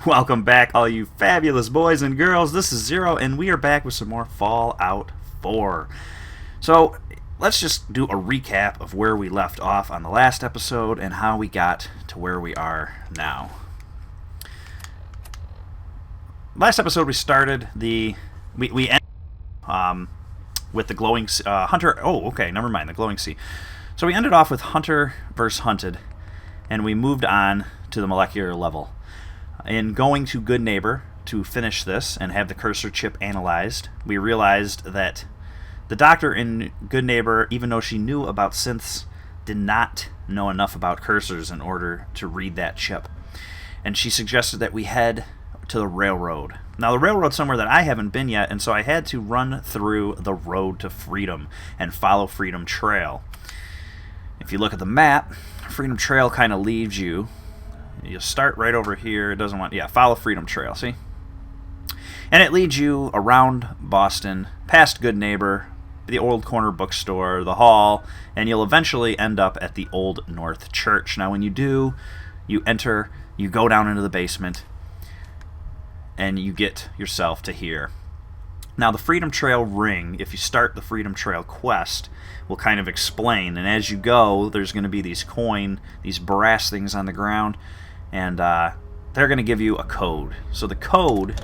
Welcome back, all you fabulous boys and girls. This is Zero, and we are back with some more Fallout 4. So, let's just do a recap of where we left off on the last episode and how we got to where we are now. Last episode, we started we ended with the glowing Hunter. Oh, okay, never mind, the glowing sea. So we ended off with Hunter versus Hunted, and we moved on to the molecular level. In going to Good Neighbor to finish this and have the cursor chip analyzed, we realized that the doctor in Good Neighbor, even though she knew about synths, did not know enough about cursors in order to read that chip. And she suggested that we head to the railroad. Now, the railroad's somewhere that I haven't been yet, and so I had to run through the road to freedom and follow Freedom Trail. If you look at the map, Freedom Trail kind of leaves you. You start right over here. It doesn't want... follow Freedom Trail, see? And it leads you around Boston, past Good Neighbor, the Old Corner Bookstore, the Hall, and you'll eventually end up at the Old North Church. Now, when you do, you enter, you go down into the basement, and you get yourself to here. Now, the Freedom Trail ring, if you start the Freedom Trail quest, will kind of explain. And as you go, there's going to be these brass things on the ground, and they're going to give you a code. So the code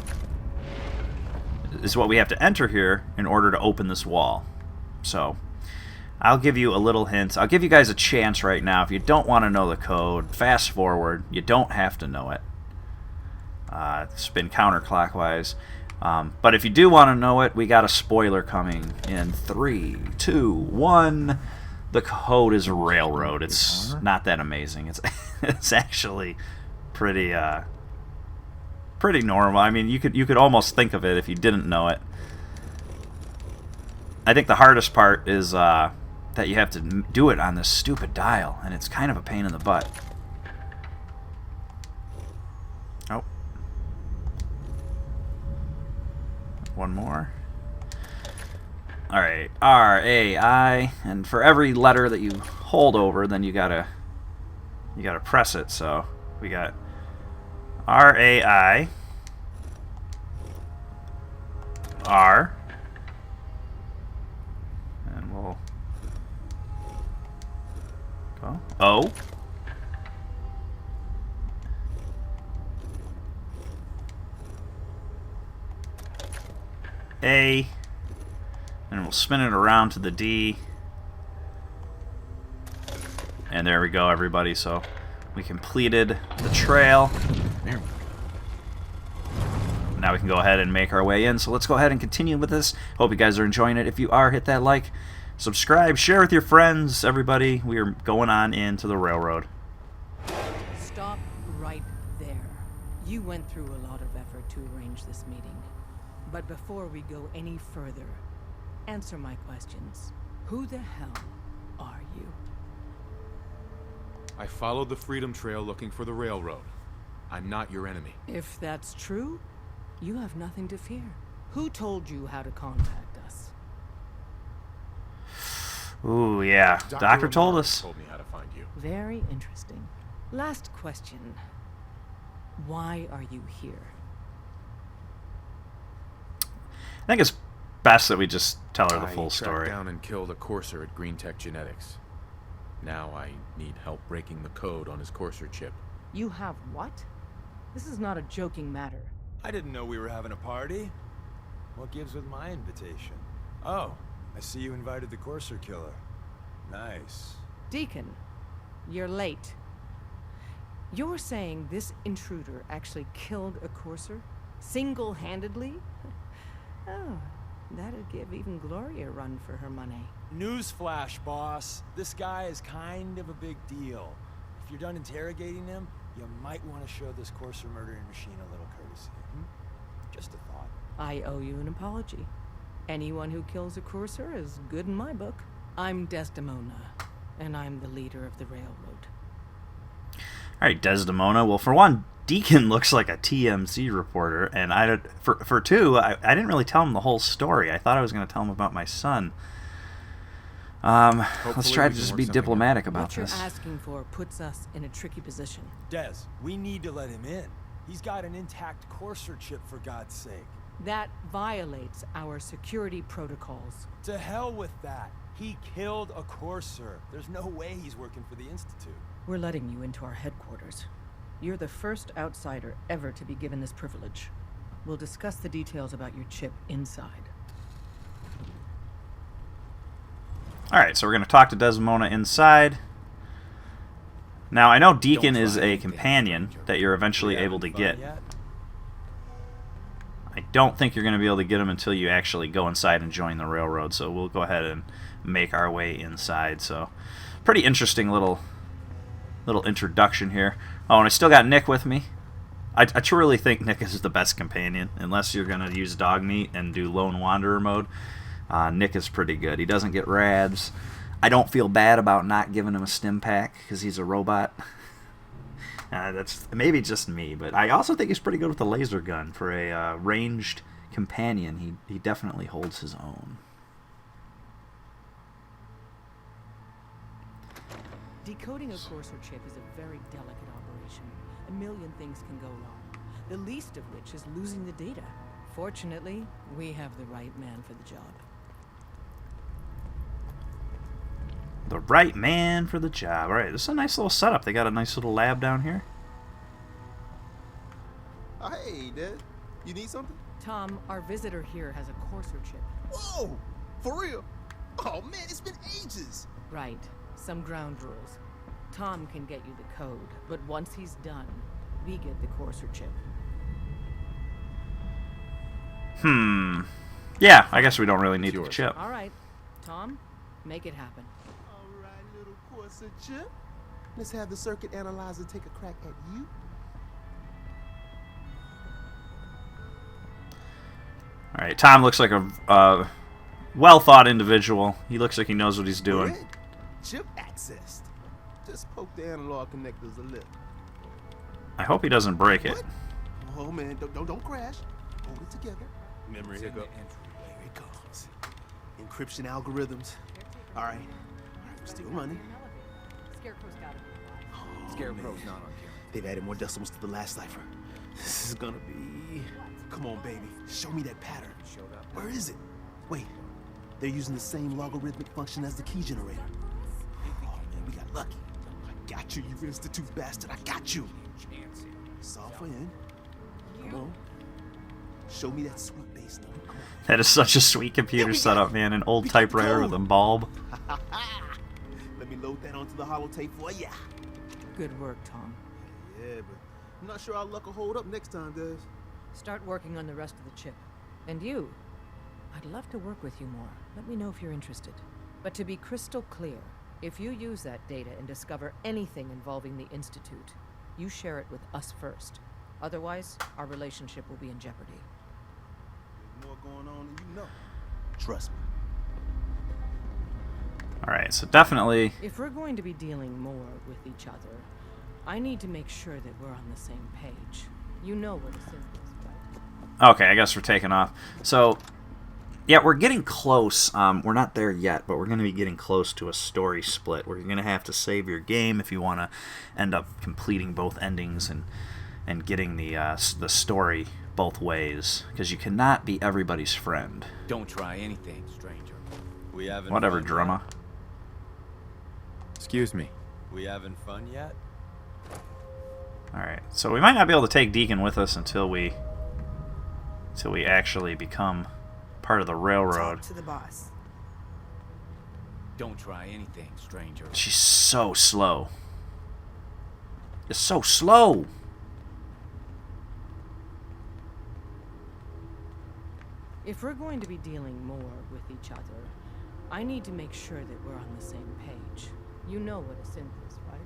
is what we have to enter here in order to open this wall. So I'll give you a little hint. I'll give you guys a chance right now. If you don't want to know the code, fast forward. You don't have to know it. Spin counterclockwise. But if you do want to know it, we got a spoiler coming in 3, 2, 1. The code is railroad. It's not that amazing. It's actually pretty normal. I mean, you could almost think of it if you didn't know it. I think the hardest part is that you have to do it on this stupid dial, and it's kind of a pain in the butt. Oh. One more. Alright, R-A-I, and for every letter that you hold over, then you gotta press it. So we got R-A-I, R, and we'll go O, A, and we'll spin it around to the D. And there we go, everybody. So we completed the trail. Now we can go ahead and make our way in. So let's go ahead and continue with this. Hope you guys are enjoying it. If you are, hit that like, subscribe, share with your friends, everybody. We are going on into the railroad. Stop right there. You went through a lot of effort to arrange this meeting. But before we go any further, answer my questions. Who the hell are you? I followed the Freedom Trail looking for the railroad. I'm not your enemy. If that's true, you have nothing to fear. Who told you how to contact us? Ooh, yeah. Doctor told us. Told me how to find you. Very interesting. Last question. Why are you here? I think it's best that we just tell her the full I story. tracked down and killed a courser at Green Tech Genetics. Now I need help breaking the code on his courser chip. You have what? This is not a joking matter. I didn't know we were having a party. What gives with my invitation? Oh, I see you invited the Courser killer. Nice. Deacon, you're late. You're saying this intruder actually killed a courser? Single-handedly? Oh, that'd give even Gloria a run for her money. Newsflash, boss. This guy is kind of a big deal. If you're done interrogating him, you might want to show this Courser murdering machine a little courtesy. Just a thought. I owe you an apology. Anyone who kills a courser is good in my book. I'm Desdemona, and I'm the leader of the railroad. Alright, Desdemona. Well, for one, Deacon looks like a TMZ reporter, and for two, I didn't really tell him the whole story. I thought I was going to tell him about my son. Let's try to just be diplomatic about What you're this. asking for puts us in a tricky position. Des, we need to let him in. He's got an intact Courser chip, for God's sake. That violates our security protocols. To hell with that. He killed a Courser. There's no way he's working for the Institute. We're letting you into our headquarters. You're the first outsider ever to be given this privilege. We'll discuss the details about your chip inside. Alright, so we're going to talk to Desdemona inside. Now, I know Deacon is a companion that you're eventually able to get. I don't think you're going to be able to get him until you actually go inside and join the railroad, so we'll go ahead and make our way inside. So, pretty interesting little introduction here. Oh, and I still got Nick with me. I truly think Nick is the best companion, unless you're going to use dog meat and do Lone Wanderer mode. Nick is pretty good. He doesn't get rads. I don't feel bad about not giving him a stim pack because he's a robot. That's maybe just me, but I also think he's pretty good with a laser gun. For a ranged companion, he definitely holds his own. Decoding a Courser chip is a very delicate operation. A million things can go wrong, the least of which is losing the data. Fortunately, we have the right man for the job. The right man for the job. Alright, this is a nice little setup. They got a nice little lab down here. Hey, Dad. You need something? Tom, our visitor here has a Courser chip. Whoa! For real? Oh, man, it's been ages. Right. Some ground rules. Tom can get you the code, but once he's done, we get the Courser chip. Yeah, I guess we don't really need the chip. All right. Tom, make it happen. All right, little Courser chip. Let's have the circuit analyzer take a crack at you. Alright, Tom looks like a well-thought individual. He looks like he knows what he's doing. Good. Chip accessed. Just poke the analog connectors a little. I hope he doesn't break it. What? Oh man, don't crash. Hold it together. Memory hiccup. Here it comes. Encryption algorithms. All right, we're still running. Scarecrow's gotta be alive. Oh, Scarecrow's not on camera. They've added more decimals to the last cipher. This is gonna be. Come on, baby. Show me that pattern. Where is it? Wait. They're using the same logarithmic function as the key generator. Oh man, we got lucky. I got you, you Institute bastard. I got you. Software in. Come on. Show me that sweet bass number. Come on. That is such a sweet computer setup, man. An old typewriter with a bulb. Let me load that onto the holotape for ya. Good work, Tom. Yeah, but I'm not sure our luck will hold up next time, Des. Start working on the rest of the chip. And you, I'd love to work with you more. Let me know if you're interested. But to be crystal clear, if you use that data and discover anything involving the Institute, you share it with us first. Otherwise, our relationship will be in jeopardy. There's more going on than you know. Trust me. Alright, so definitely... If we're going to be dealing more with each other, I need to make sure that we're on the same page. You know what a synth is, right? Okay, I guess we're taking off. So, yeah, we're getting close. We're not there yet, but we're going to be getting close to a story split. We're going to have to save your game if you want to end up completing both endings and getting the story both ways, because you cannot be everybody's friend. Don't try anything, stranger. We having Whatever, fun drama. Yet? Excuse me. We having fun yet? Alright, so we might not be able to take Deacon with us until we actually become part of the railroad. Talk to the boss. Don't try anything, stranger. She's so slow. It's so slow. If we're going to be dealing more with each other, I need to make sure that we're on the same page. You know what a synth is, right?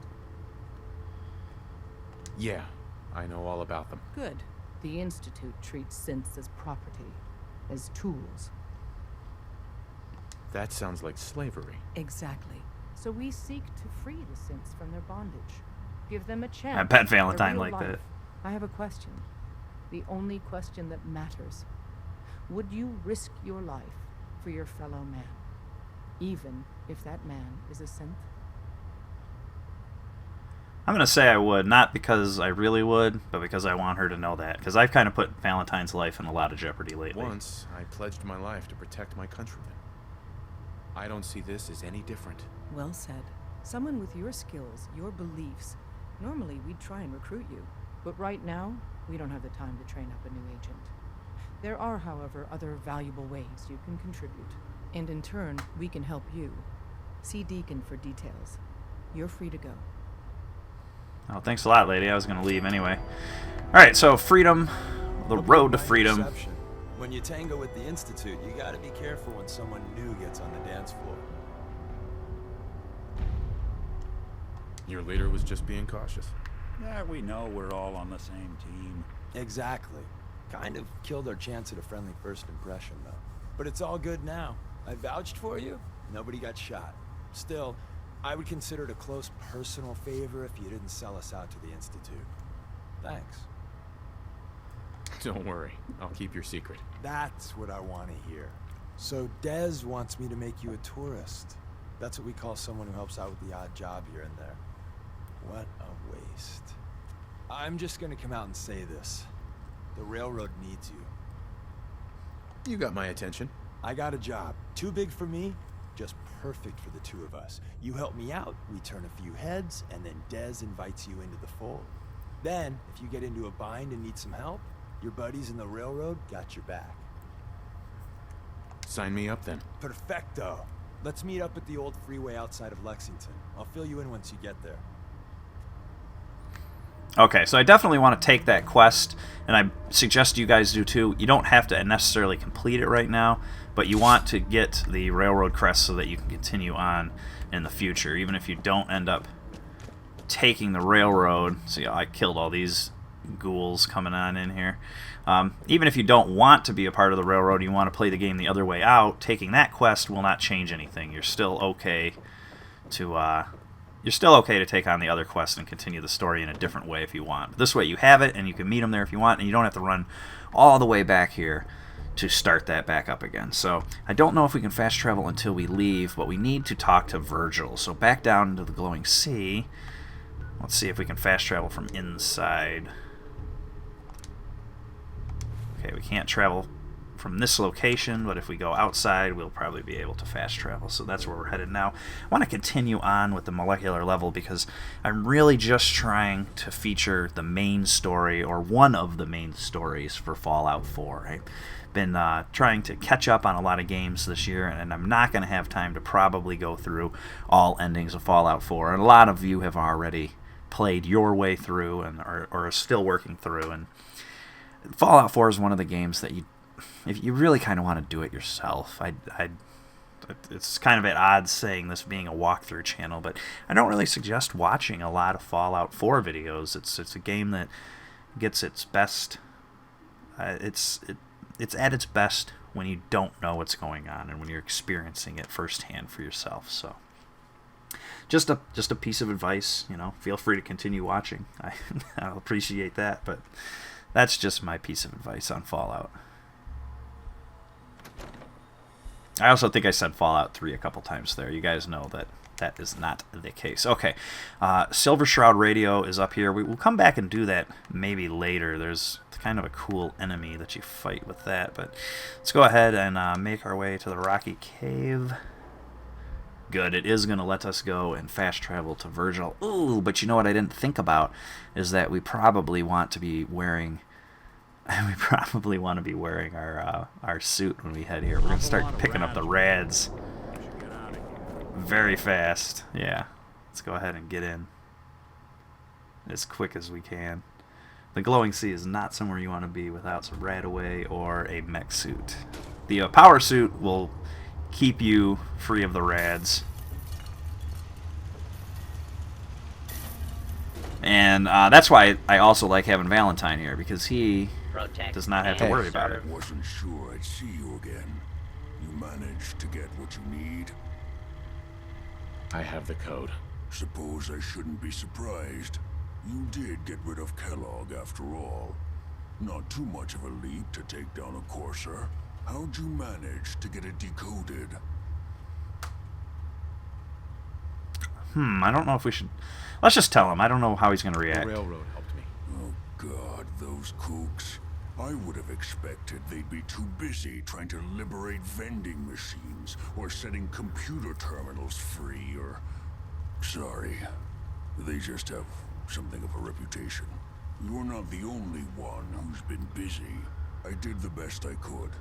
Yeah, I know all about them. Good. The Institute treats synths as property, as tools. That sounds like slavery. Exactly. So we seek to free the synths from their bondage. Give them a chance. I bet at Valentine real liked life. that. I have a question. The only question that matters. Would you risk your life for your fellow man? Even if that man is a synth? I'm going to say I would, not because I really would, but because I want her to know that. Because I've kind of put Valentine's life in a lot of jeopardy lately. Once, I pledged my life to protect my countrymen. I don't see this as any different. Well said. Someone with your skills, your beliefs. Normally, we'd try and recruit you. But right now, we don't have the time to train up a new agent. There are, however, other valuable ways you can contribute. And in turn, we can help you. See Deacon for details. You're free to go. Oh, thanks a lot, lady. I was going to leave anyway. Alright, so freedom. The road to freedom. Perception. When you tango with the Institute, you gotta be careful when someone new gets on the dance floor. Your leader was just being cautious. Yeah, we know we're all on the same team. Exactly. Kind of killed our chance at a friendly first impression, though. But it's all good now. I vouched for you. Nobody got shot. Still, I would consider it a close personal favor if you didn't sell us out to the Institute. Thanks. Don't worry, I'll keep your secret. That's what I want to hear. So Dez wants me to make you a tourist. That's what we call someone who helps out with the odd job here and there. What a waste. I'm just gonna come out and say this. The railroad needs you. You got my attention. I got a job. Too big for me, just perfect for the two of us. You help me out, we turn a few heads, and then Dez invites you into the fold. Then, if you get into a bind and need some help, your buddies in the railroad got your back. Sign me up then. Perfecto. Let's meet up at the old freeway outside of Lexington. I'll fill you in once you get there. Okay, so I definitely want to take that quest, and I suggest you guys do too. You don't have to necessarily complete it right now, but you want to get the railroad crest so that you can continue on in the future, even if you don't end up taking the railroad. See, I killed all these ghouls coming on in here. Even if you don't want to be a part of the railroad, you want to play the game the other way out, taking that quest will not change anything. You're still okay to take on the other quest and continue the story in a different way if you want. But this way you have it, and you can meet them there if you want, and you don't have to run all the way back here to start that back up again. So I don't know if we can fast travel until we leave, but we need to talk to Virgil. So back down into the glowing sea. Let's see if we can fast travel from inside. Okay, we can't travel from this location, but if we go outside, we'll probably be able to fast travel. So that's where we're headed now. I want to continue on with the molecular level because I'm really just trying to feature the main story, or one of the main stories for Fallout 4. I've been trying to catch up on a lot of games this year, and I'm not going to have time to probably go through all endings of Fallout 4. And a lot of you have already played your way through and or are still working through. And Fallout 4 is one of the games that if you really kind of want to do it yourself, it's kind of at odds saying this being a walkthrough channel, but I don't really suggest watching a lot of Fallout 4 videos. It's a game that gets its best. It's at its best when you don't know what's going on and when you're experiencing it firsthand for yourself. So, just a piece of advice. Feel free to continue watching. I'll appreciate that, but that's just my piece of advice on Fallout. I also think I said Fallout 3 a couple times there. You guys know that that is not the case. Okay, Silver Shroud Radio is up here. We'll come back and do that maybe later. There's kind of a cool enemy that you fight with that. But let's go ahead and make our way to the Rocky Cave. Good, it is going to let us go and fast travel to Virgil. Ooh, but you know what I didn't think about is that we probably want to be wearing... our suit when we head here. We're going to start picking up the rads very fast. Yeah, let's go ahead and get in as quick as we can. The glowing sea is not somewhere you want to be without some radaway or a mech suit. The power suit will keep you free of the rads. And that's why I also like having Valentine here, because he does not have to worry about it. Wasn't sure I'd see you again. You managed to get what you need? I have the code. Suppose I shouldn't be surprised. You did get rid of Kellogg after all. Not too much of a leap to take down a courser. How'd you manage to get it decoded? I don't know if we should... Let's just tell him. I don't know how he's going to The react. railroad helped me. Oh, God, those kooks. I would have expected they'd be too busy trying to liberate vending machines or setting computer terminals free or... Sorry. They just have something of a reputation. You're not the only one who's been busy. I did the best I could.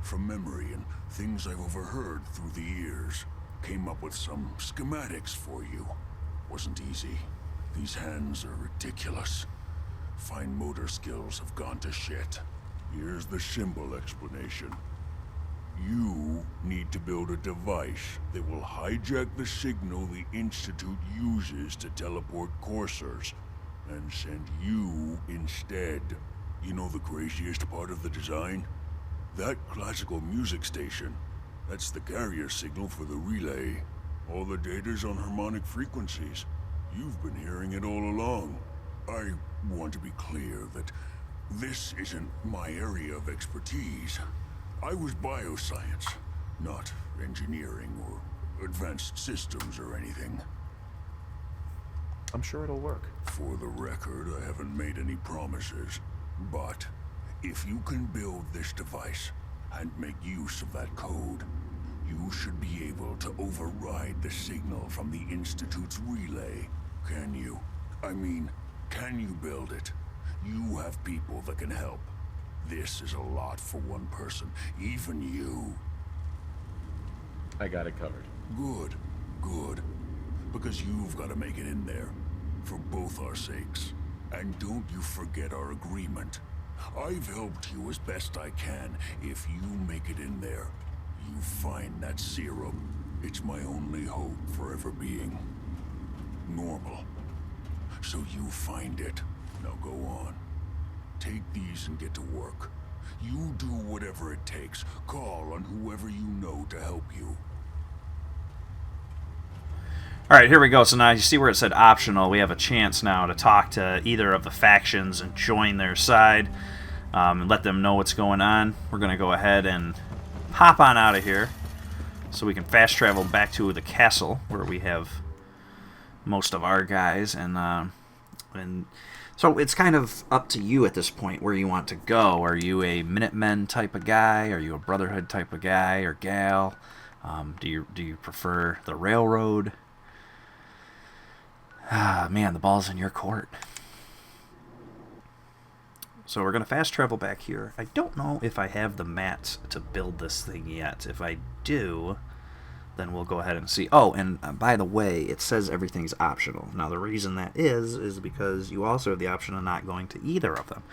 From memory and things I've overheard through the years. Came up with some schematics for you. Wasn't easy. These hands are ridiculous. Fine motor skills have gone to shit. Here's the symbol explanation. You need to build a device that will hijack the signal the Institute uses to teleport coursers, and send you instead. You know the craziest part of the design? That classical music station. That's the carrier signal for the relay. All the data's on harmonic frequencies. You've been hearing it all along. I want to be clear that this isn't my area of expertise. I was bioscience, not engineering or advanced systems or anything. I'm sure it'll work. For the record, I haven't made any promises, but if you can build this device and make use of that code, you should be able to override the signal from the Institute's relay. Can you? I mean, can you build it? You have people that can help. This is a lot for one person, even you. I got it covered. Good, good. Because you've got to make it in there. For both our sakes. And don't you forget our agreement. I've helped you as best I can. If you make it in there, you find that serum. It's my only hope for ever being normal. So you find it. Now go on. Take these and get to work. You do whatever it takes. Call on whoever you know to help you. Alright, here we go. So now you see where it said optional. We have a chance now to talk to either of the factions and join their side. And let them know what's going on. We're going to go ahead and hop on out of here so we can fast travel back to the castle where we have most of our guys. And so it's kind of up to you at this point where you want to go. Are you a Minutemen type of guy? Are you a Brotherhood type of guy or gal? Do you prefer the railroad? Ah, man, the ball's in your court. So we're going to fast travel back here. I don't know if I have the mats to build this thing yet. If I do, then we'll go ahead and see. Oh, and by the way, it says everything's optional. Now, the reason that is because you also have the option of not going to either of them.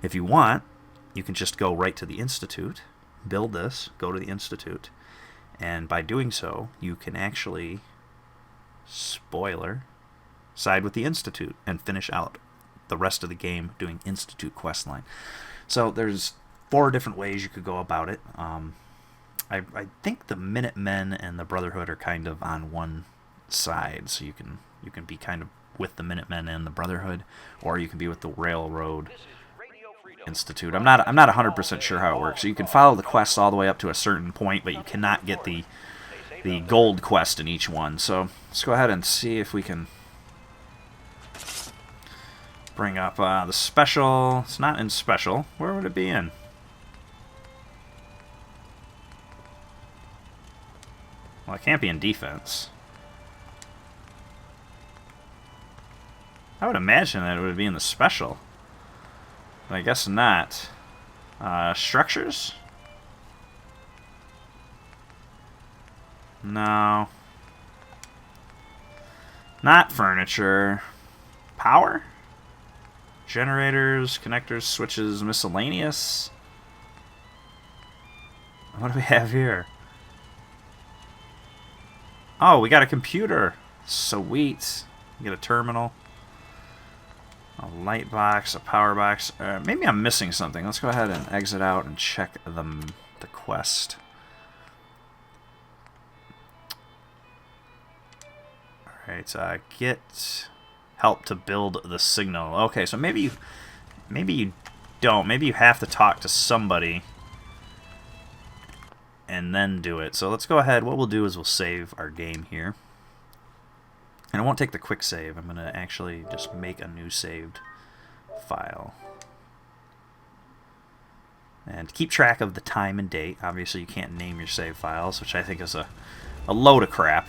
If you want, you can just go right to the Institute, build this, go to the Institute, and by doing so, you can actually, spoiler, side with the Institute and finish out the rest of the game doing Institute questline. So there's 4 different ways you could go about it. I think the Minutemen and the Brotherhood are kind of on one side, so you can be kind of with the Minutemen and the Brotherhood, or you can be with the Railroad Institute. I'm not 100% sure how it works. So you can follow the quests all the way up to a certain point, but you cannot get the gold quest in each one. So let's go ahead and see if we can bring up the special. It's not in special. Where would it be in? Well, it can't be in defense. I would imagine that it would be in the special. But I guess not. Structures? No. Not furniture. Power? Generators, connectors, switches, miscellaneous. What do we have here? Oh, we got a computer. Sweet. We get a terminal. A light box, a power box. Maybe I'm missing something. Let's go ahead and exit out and check the quest. Alright, get help to build the signal. Okay, so maybe you don't. Maybe you have to talk to somebody and then do it. So let's go ahead. What we'll do is we'll save our game here. And it won't take the quick save. I'm going to actually just make a new saved file. And keep track of the time and date. Obviously, you can't name your save files, which I think is a load of crap.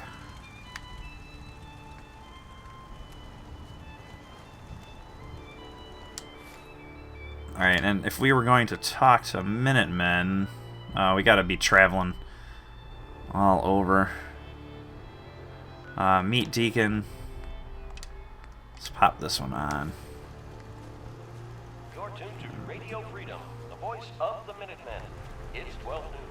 Alright, and if we were going to talk to Minutemen, we gotta be traveling all over. Meet Deacon. Let's pop this one on. You're tuned to Radio Freedom, the voice of the Minutemen. It's 12 noon.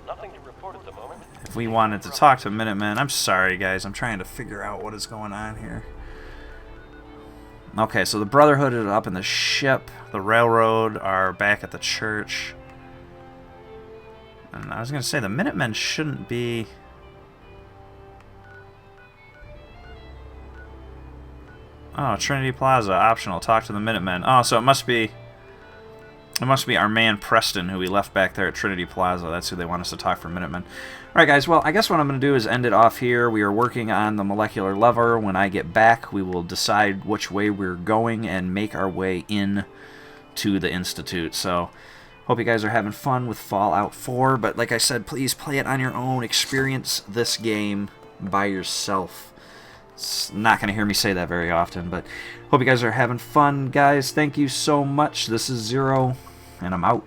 Nothing to report at the moment. If we wanted to talk to Minutemen, I'm sorry guys, I'm trying to figure out what is going on here. Okay, so the Brotherhood is up in the ship, the Railroad are back at the church. And I was going to say, the Minutemen shouldn't be... Oh, Trinity Plaza, optional, talk to the Minutemen. Oh, so it must be our man Preston, who we left back there at Trinity Plaza. That's who they want us to talk for Minutemen. Alright guys, well, I guess what I'm going to do is end it off here. We are working on the molecular lever. When I get back, we will decide which way we're going and make our way in to the Institute. So, hope you guys are having fun with Fallout 4. But like I said, please play it on your own. Experience this game by yourself. It's not going to hear me say that very often, but hope you guys are having fun, guys. Thank you so much. This is Zero, and I'm out.